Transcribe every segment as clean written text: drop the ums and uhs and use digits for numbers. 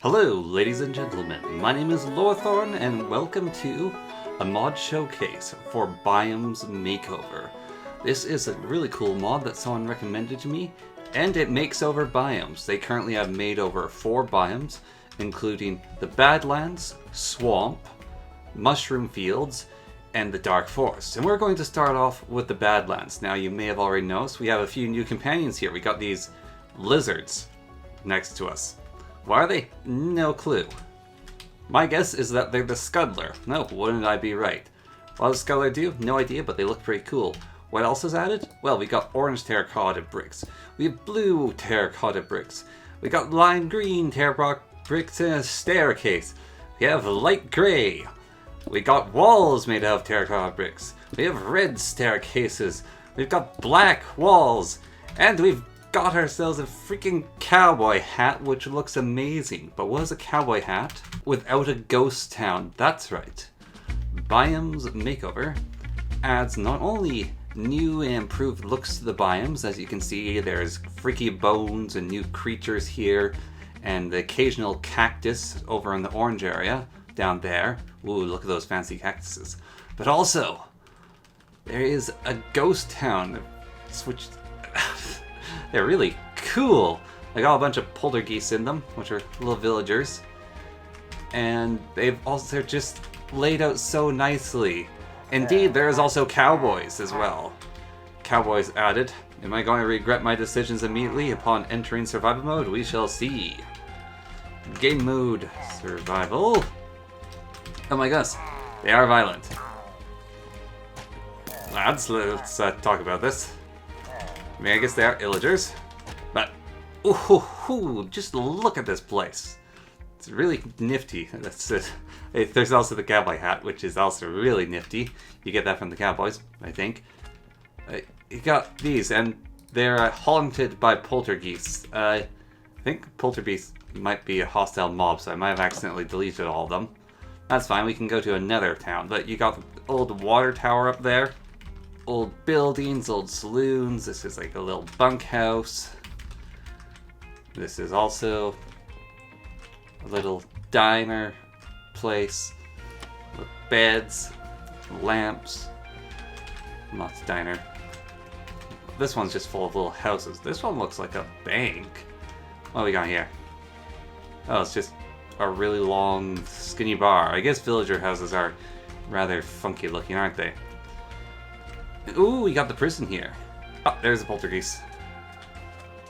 Hello, ladies and gentlemen. My name is Lorthorn, and welcome to a mod showcase for Biomes Makeover. This is a really cool mod that someone recommended to me, and it makes over biomes. They currently have made over 4 biomes, including the Badlands, Swamp, Mushroom Fields, and the Dark Forest. And we're going to start off with the Badlands. Now, you may have already noticed we have a few new companions here. We got these lizards next to us. Why are they? No clue. My guess is that they're the Scuddler. No, wouldn't I be right? What does Scuddler do? No idea, but they look pretty cool. What else is added? Well, we got orange terracotta bricks. We have blue terracotta bricks. We got lime green terracotta bricks and a staircase. We have light gray. We got walls made out of terracotta bricks. We have red staircases. We've got black walls. And we've got ourselves a freaking cowboy hat, which looks amazing. But what is a cowboy hat without a ghost town? That's right. Biomes Makeover adds not only new and improved looks to the biomes. As you can see, there's freaky bones and new creatures here, and the occasional cactus over in the orange area down there. Ooh, look at those fancy cactuses. But also, there is a ghost town. Switched. They're really cool. They got a bunch of poltergeists in them, which are little villagers. And they've also just laid out so nicely. Indeed, there's also cowboys as well. Cowboys added. Am I going to regret my decisions immediately upon entering survival mode? We shall see. Game mode, survival. Oh my gosh, they are violent. Lads, let's talk about this. I mean, I guess they are illagers, but ooh, just look at this place. It's really nifty. That's it. There's also the cowboy hat, which is also really nifty. You get that from the cowboys, I think. You got these, and they're haunted by poltergeists. I think poltergeists might be a hostile mob, so I might have accidentally deleted all of them. That's fine, we can go to another town. But you got the old water tower up there. Old buildings, old saloons. This is like a little bunkhouse. This is also a little diner place with beds, lamps. Not a diner. This one's just full of little houses. This one looks like a bank. What do we got here? Oh, it's just a really long, skinny bar. I guess villager houses are rather funky looking, aren't they? Ooh, we got the prison here. Oh, there's a poltergeist.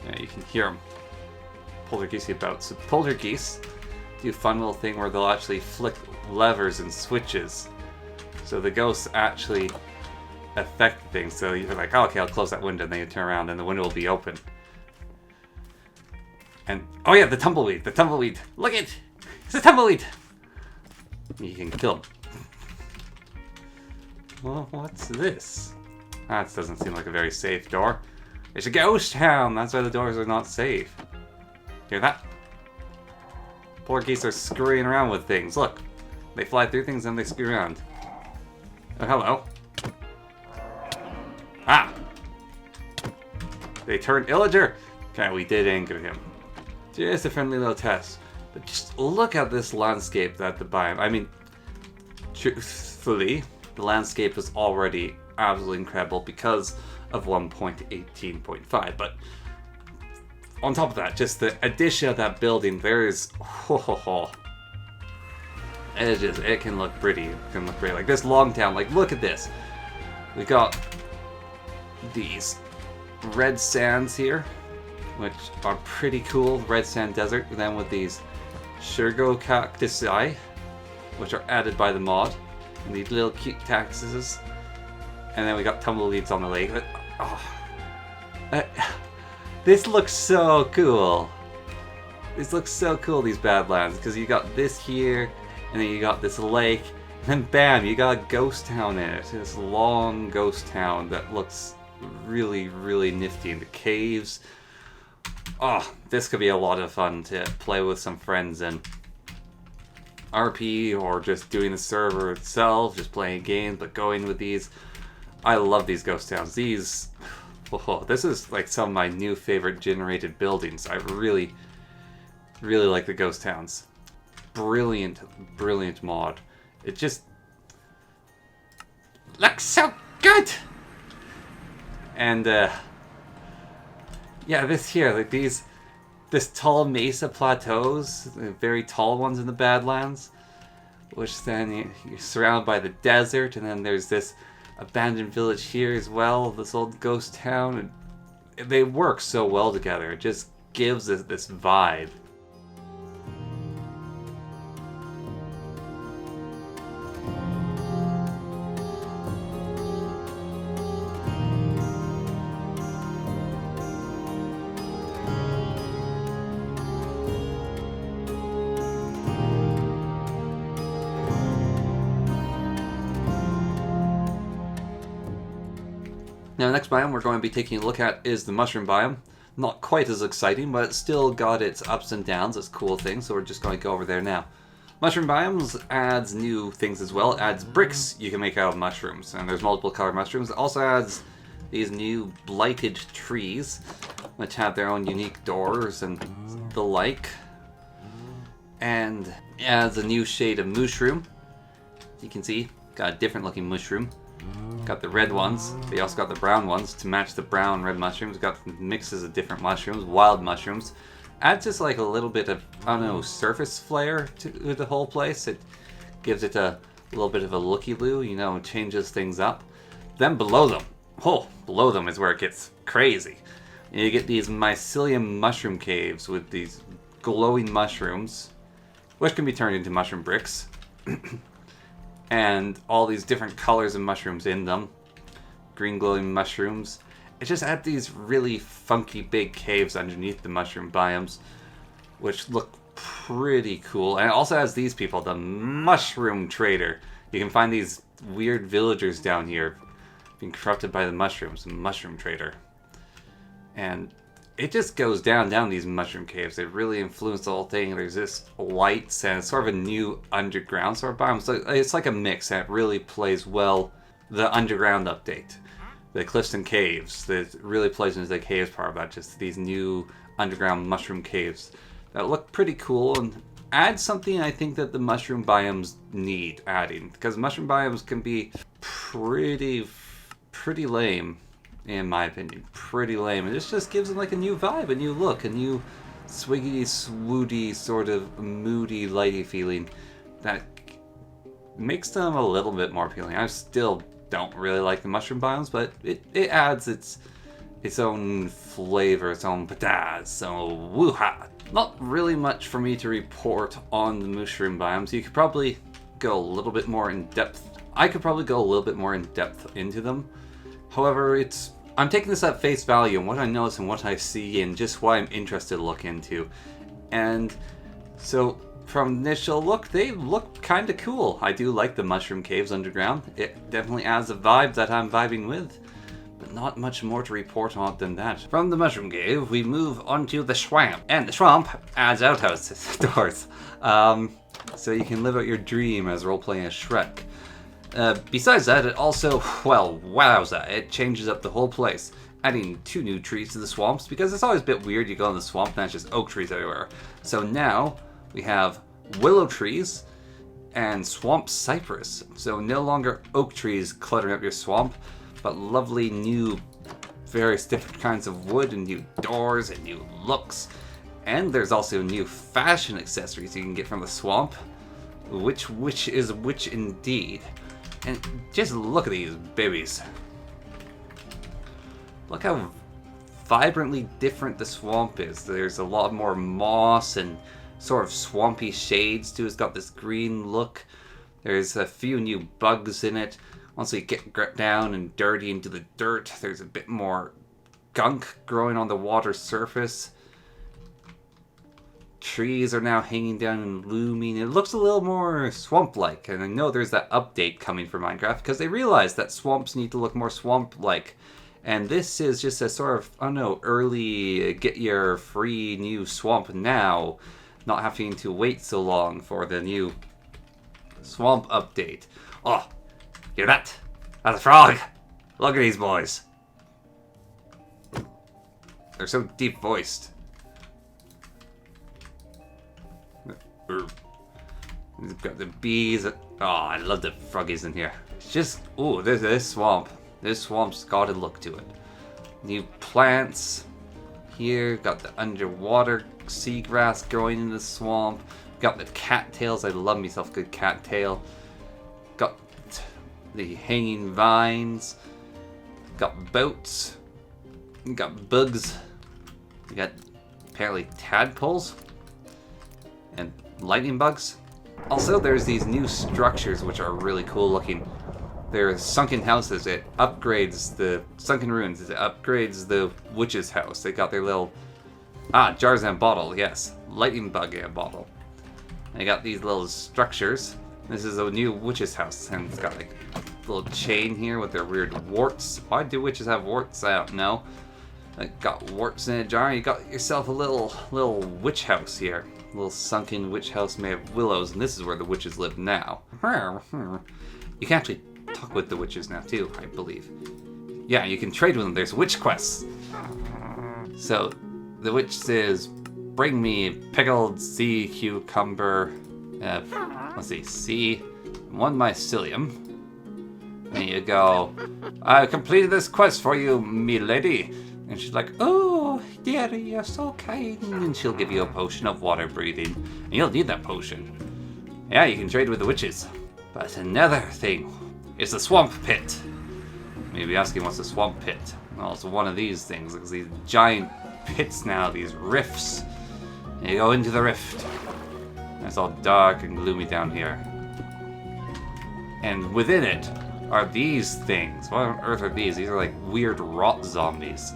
Yeah, you can hear them. Poltergeist about. So poltergeists do a fun little thing where they'll actually flick levers and switches. So the ghosts actually affect things. So you're like, oh, okay, I'll close that window, and then you turn around and the window will be open. And, oh yeah, the tumbleweed. Look it! It's a tumbleweed! You can kill him. Well, what's this? That doesn't seem like a very safe door. It's a ghost town! That's why the doors are not safe. Hear that? Poor geese are scurrying around with things. Look. They fly through things and they screw around. Oh, hello. Ah! They turned illager! Okay, we did anger him. Just a friendly little test. But just look at this landscape that the biome... I mean, truthfully, the landscape is already absolutely incredible because of 1.18.5, but on top of that, just the addition of that building, there's it can look pretty. It can look great. Like this long town, like look at this. We got these red sands here, which are pretty cool. Red sand desert. And then with these sugar cacti, which are added by the mod. And these little cute cactuses. And then we got tumbleweeds on the lake. This looks so cool. This looks so cool, these Badlands, because you got this here, and then you got this lake, and then bam, you got a ghost town in it. This long ghost town that looks really, really nifty in the caves. Oh, this could be a lot of fun to play with some friends in. RP or just doing the server itself, just playing games, but going with these. I love these ghost towns. These, this is like some of my new favorite generated buildings. I really, Really like the ghost towns. Brilliant, brilliant mod. It just looks so good! And, yeah, this here, like this tall mesa plateaus, very tall ones in the Badlands, which then you're surrounded by the desert, and then there's this abandoned village here as well, this old ghost town, and they work so well together. It just gives us this vibe. Now, the next biome we're going to be taking a look at is the mushroom biome. Not quite as exciting, but it's still got its ups and downs, its cool things, so we're just going to go over there now. Mushroom biomes adds new things as well. It adds bricks you can make out of mushrooms, and there's multiple colored mushrooms. It also adds these new blighted trees, which have their own unique doors and the like. And it adds a new shade of mushroom. You can see, got a different looking mushroom. Got the red ones, but you also got the brown ones to match the brown red mushrooms. Got mixes of different mushrooms, wild mushrooms. Adds just like a little bit of, I don't know, surface flair to the whole place. It gives it a little bit of a looky-loo, you know, changes things up. Then below them is where it gets crazy. You get these mycelium mushroom caves with these glowing mushrooms, which can be turned into mushroom bricks. And all these different colors of mushrooms in them. Green glowing mushrooms. It just adds these really funky big caves underneath the mushroom biomes, which look pretty cool. And it also has these people, the mushroom trader. You can find these weird villagers down here being corrupted by the mushrooms, the mushroom trader. And it just goes down these mushroom caves. It really influenced the whole thing. There's this lights and it's sort of a new underground sort of biome. So it's like a mix and it really plays well. The underground update, the cliffs and caves, that really plays into the caves part about just these new underground mushroom caves that look pretty cool and add something I think that the mushroom biomes need adding, because mushroom biomes can be pretty lame. In my opinion, pretty lame. And this just gives them like a new vibe, a new look, a new swiggy, swoody, sort of moody, lighty feeling that makes them a little bit more appealing. I still don't really like the mushroom biomes, but it adds its own flavor, its own pizzazz, so woo-ha! Not really much for me to report on the mushroom biomes. You could probably go a little bit more in depth. I could probably go a little bit more in depth into them. However, I'm taking this at face value and what I notice and what I see and just what I'm interested to look into. And so from initial look, they look kind of cool. I do like the mushroom caves underground. It definitely adds a vibe that I'm vibing with, but not much more to report on than that. From the mushroom cave, we move onto the swamp. And the swamp adds outhouses, doors. So you can live out your dream as role-playing as Shrek. Besides that, it also, well, wowza, it changes up the whole place, adding 2 new trees to the swamps, because it's always a bit weird, you go in the swamp and it's just oak trees everywhere. So now, we have willow trees and swamp cypress. So no longer oak trees cluttering up your swamp, but lovely new, various different kinds of wood and new doors and new looks. And there's also new fashion accessories you can get from the swamp, which is which indeed. And just look at these babies. Look how vibrantly different the swamp is. There's a lot more moss and sort of swampy shades to it. It's got this green look. There's a few new bugs in it. Once we get down and dirty into the dirt, there's a bit more gunk growing on the water surface. Trees are now hanging down and looming. It looks a little more swamp-like, and I know there's that update coming for Minecraft because they realized that swamps need to look more swamp-like. And this is just a sort of, I don't know, early get your free new swamp now, not having to wait so long for the new swamp update. Oh, hear that? That's a frog! Look at these boys. They're so deep-voiced. We've got the bees. Oh, I love the froggies in here. It's just, ooh, this swamp. This swamp's got a look to it. New plants here. Got the underwater seagrass growing in the swamp. Got the cattails. I love myself a good cattail. Got the hanging vines. Got boats. Got bugs. We got apparently tadpoles and lightning bugs. Also, there's these new structures which are really cool looking. They're sunken houses. It upgrades the sunken ruins. It upgrades the witch's house. They got their little jars and a bottle. Yes, lightning bug and a bottle. And they got these little structures. This is a new witch's house, and it's got like a little chain here with their weird warts. Why do witches have warts? I don't know. Got warts in a jar. You got yourself a little witch house here. A little sunken witch house made of willows, and this is where the witches live now. You can actually talk with the witches now too, I believe. Yeah, you can trade with them. There's witch quests. So the witch says, "Bring me pickled sea cucumber. Let's see, one mycelium." And you go, "I completed this quest for you, me lady." And she's like, "Oh, dearie, you're so kind." And she'll give you a potion of water breathing. And you'll need that potion. Yeah, you can trade with the witches. But another thing is the swamp pit. You may be asking, what's the swamp pit? Well, it's one of these things. It's these giant pits now, these rifts. And you go into the rift. And it's all dark and gloomy down here. And within it are these things. What on earth are these? These are like weird rot zombies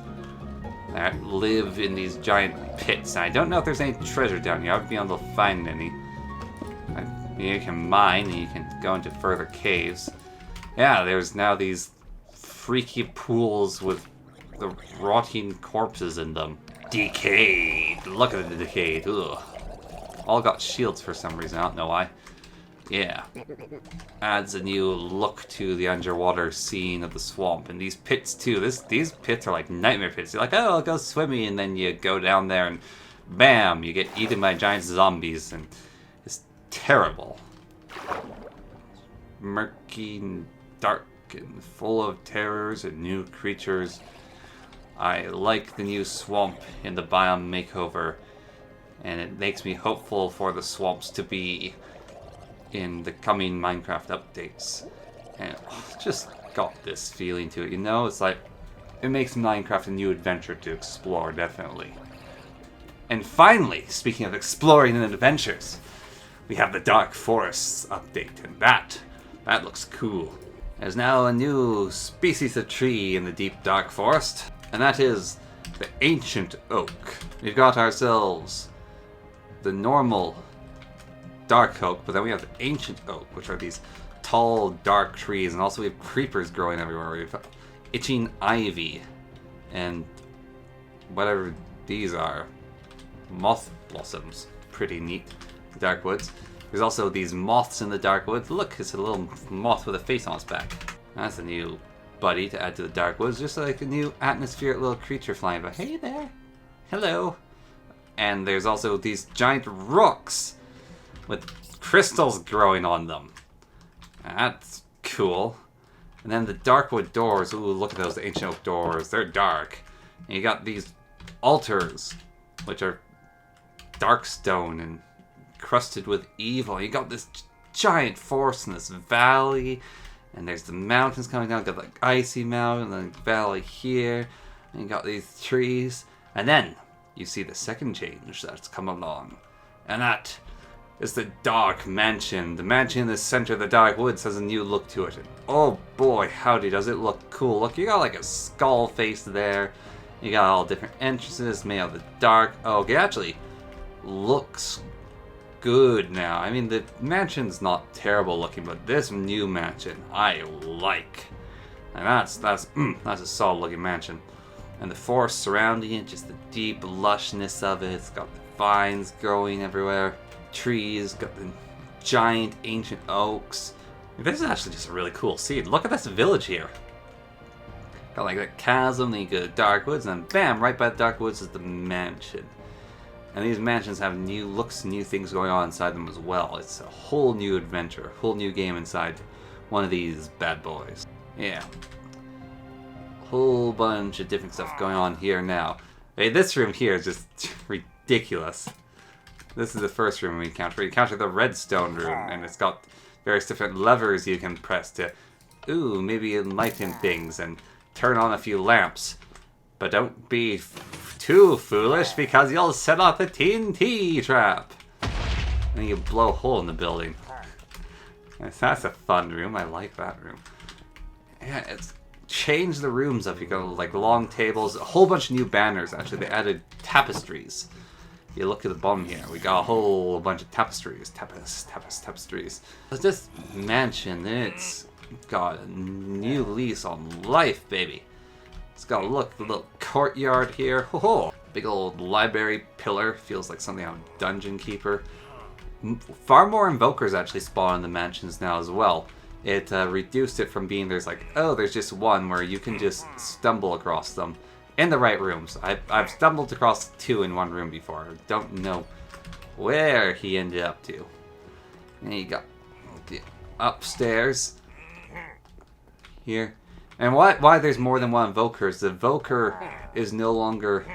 that live in these giant pits. I don't know if there's any treasure down here. I haven't been able to find any. You can mine and you can go into further caves. Yeah, there's now these freaky pools with the rotting corpses in them. Decayed. Look at the decayed. Ugh. All got shields for some reason. I don't know why. Yeah. Adds a new look to the underwater scene of the swamp. And these pits too. These pits are like nightmare pits. You're like, oh, I'll go swimming, and then you go down there and bam, you get eaten by giant zombies, and it's terrible. Murky and dark and full of terrors and new creatures. I like the new swamp in the Biome Makeover, and it makes me hopeful for the swamps to be in the coming Minecraft updates. And just got this feeling to it, you know? It's like, it makes Minecraft a new adventure to explore, definitely. And finally, speaking of exploring and adventures, we have the Dark Forests update, and that looks cool. There's now a new species of tree in the deep dark forest, and that is the ancient oak. We've got ourselves the normal dark oak, but then we have the ancient oak, which are these tall, dark trees, and also we have creepers growing everywhere. We've got itching ivy, and whatever these are, moth blossoms. Pretty neat. Dark woods. There's also these moths in the dark woods. Look, it's a little moth with a face on its back. That's a new buddy to add to the dark woods, just like a new atmospheric little creature flying by. Hey there. Hello. And there's also these giant rocks with crystals growing on them. That's cool. And then the darkwood doors. Ooh, look at those ancient oak doors. They're dark. And you got these altars, which are dark stone and crusted with evil. You got this giant forest in this valley, and there's the mountains coming down. You got the icy mountain, and the valley here, and you got these trees. And then you see the second change that's come along, and that is the Dark Mansion. The mansion in the center of the Dark Woods has a new look to it. And oh boy, howdy does it look cool. Look, you got like a skull face there. You got all different entrances made out of the dark oak. It actually looks good now. I mean, the mansion's not terrible looking, but this new mansion I like. And that's a solid looking mansion. And the forest surrounding it, just the deep lushness of it. It's got the vines growing everywhere. Trees, got the giant ancient oaks. This is actually just a really cool scene. Look at this village here. Got like that chasm, then you go to Dark Woods, and then bam, right by the Dark Woods is the mansion. And these mansions have new looks, new things going on inside them as well. It's a whole new adventure, a whole new game inside one of these bad boys. Yeah. Whole bunch of different stuff going on here now. Hey, this room here is just ridiculous. This is the first room we encounter. We encounter the redstone room, and it's got various different levers you can press to, maybe enlighten things and turn on a few lamps. But don't be too foolish, because you'll set off the TNT trap. And you blow a hole in the building. That's a fun room. I like that room. Yeah, it's changed the rooms up. You go like long tables, a whole bunch of new banners. Actually, they added tapestries. You look at the bottom here. We got a whole bunch of tapestries. Tapestries. But this mansion, it's got a new lease on life, baby. It's got a little courtyard here. Ho-ho! Big old library pillar. Feels like something out of Dungeon Keeper. Far more invokers actually spawn in the mansions now as well. It reduced it from being there's just one where you can just stumble across them in the right rooms. I've stumbled across 2 in one room before. I don't know where he ended up to. And you got the upstairs here. And why there's more than one invoker is the invoker is no longer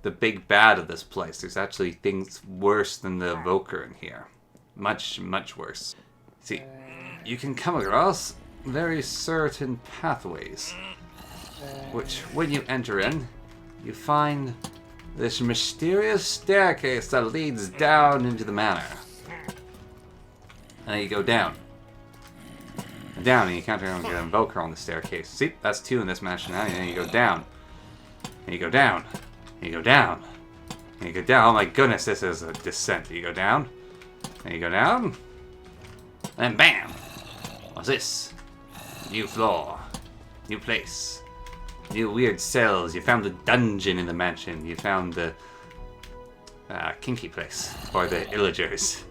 the big bad of this place. There's actually things worse than the invoker in here. Much, much worse. See, you can come across very certain pathways, which when you enter in, you find this mysterious staircase that leads down into the manor. And then you go down. And you encounter an invoker on the staircase. See, that's 2 in this mansion now. And then you go down. And you go down. And you go down. And you go down. Oh my goodness, this is a descent. You go down. And you go down. And bam! What's this? New floor. New place. New weird cells. You found the dungeon in the mansion. You found the kinky place. Or the illagers.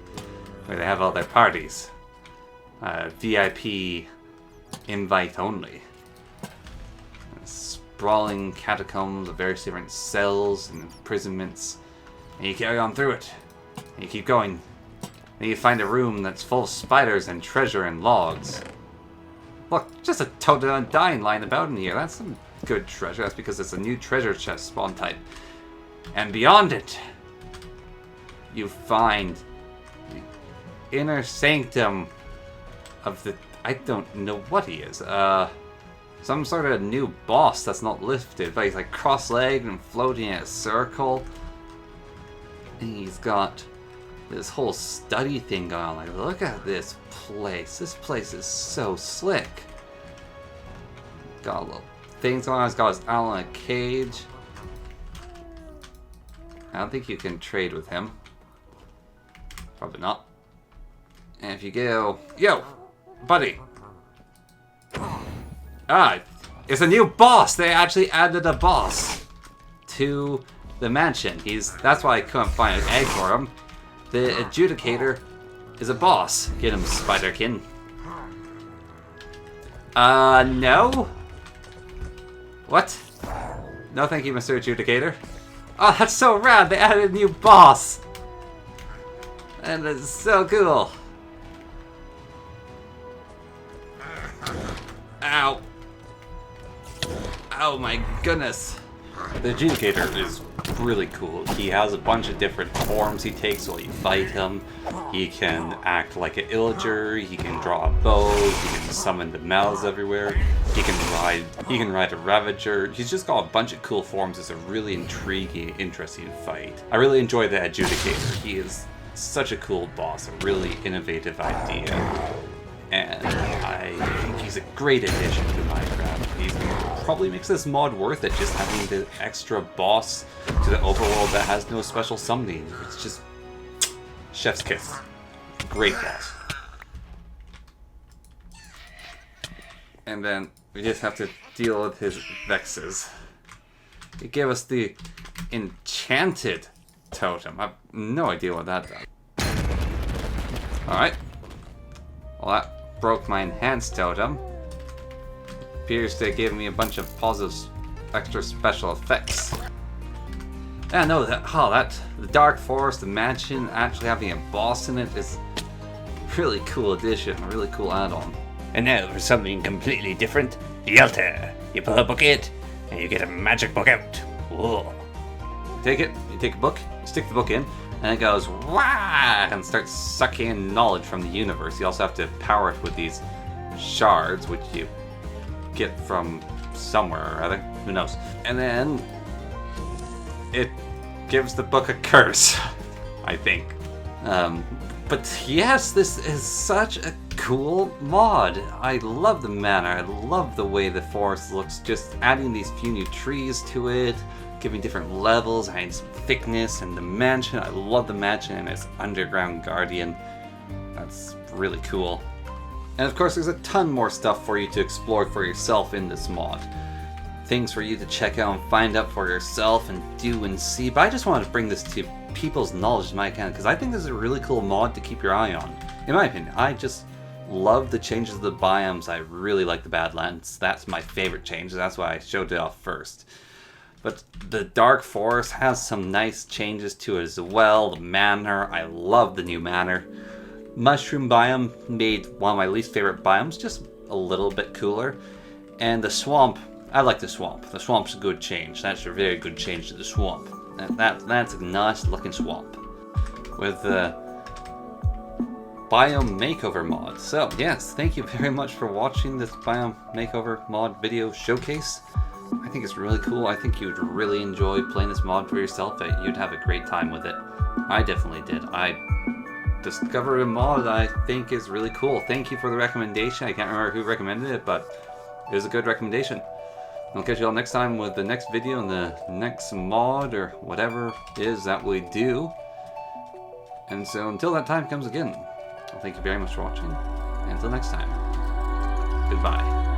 Where they have all their parties. VIP invite only. Sprawling catacombs of various different cells and imprisonments. And you carry on through it. And you keep going. And you find a room that's full of spiders and treasure and logs. Look, just a totem undying lying about in here. That's some good treasure. That's because it's a new treasure chest spawn type. And beyond it, you find the inner sanctum of the... I don't know what he is. Some sort of new boss that's not lifted, but he's like cross-legged and floating in a circle. And he's got this whole study thing going on. Like, look at this place. This place is so slick. Got little things going on. He's got his owl in a cage. I don't think you can trade with him. Probably not. And if you go... Yo! Buddy! It's a new boss! They actually added a boss to the mansion. That's why I couldn't find an egg for him. The Adjudicator is a boss. Get him, Spiderkin. No? What? No thank you, Mr. Adjudicator. Oh, that's so rad! They added a new boss! And it's so cool. Ow. Oh my goodness. The Adjudicator is really cool. He has a bunch of different forms he takes while you fight him. He can act like an illager, he can draw a bow, he can summon the mouths everywhere, he can ride a Ravager. He's just got a bunch of cool forms. It's a really intriguing, interesting fight. I really enjoy the Adjudicator. He is such a cool boss, a really innovative idea. And I think he's a great addition to Minecraft. He probably makes this mod worth it, just having the extra boss to the overworld that has no special summoning. It's just chef's kiss. Great boss. And then we just have to deal with his vexes. He gave us the enchanted totem. I have no idea what that does. Alright. Well, that broke my enhanced totem. Appears to give me a bunch of positive extra special effects. Yeah, no, the Dark Forest, the mansion, actually having a boss in it is really cool addition, a really cool add-on. And now for something completely different, the altar. You pull a book out, and you get a magic book out. Whoa. You take a book, you stick the book in, and it goes wah and starts sucking in knowledge from the universe. You also have to power it with these shards, which you get from somewhere or other. Who knows? And then it gives the book a curse, I think. But yes, this is such a cool mod. I love the manor. I love the way the forest looks. Just adding these few new trees to it, giving different levels, adding some thickness, and the mansion. I love the mansion and its underground guardian. That's really cool. And of course, there's a ton more stuff for you to explore for yourself in this mod. Things for you to check out and find out for yourself and do and see. But I just wanted to bring this to people's knowledge as I can, because I think this is a really cool mod to keep your eye on. In my opinion, I just love the changes of the biomes. I really like the Badlands. That's my favorite change. That's why I showed it off first. But the Dark Forest has some nice changes to it as well. The manor, I love the new manor. Mushroom biome made one of my least favorite biomes just a little bit cooler. And the swamp, I like the swamp. The swamp's a good change. That's a very good change to the swamp. That's a nice looking swamp. With the Biome Makeover mod. So yes, thank you very much for watching this Biome Makeover mod video showcase. I think it's really cool. I think you'd really enjoy playing this mod for yourself. You'd have a great time with it. I definitely did. I discovered a mod that I think is really cool. Thank you for the recommendation. I can't remember who recommended it, but it was a good recommendation. I'll catch you all next time with the next video and the next mod or whatever it is that we do. And so until that time comes again, I'll thank you very much for watching. And until next time, goodbye.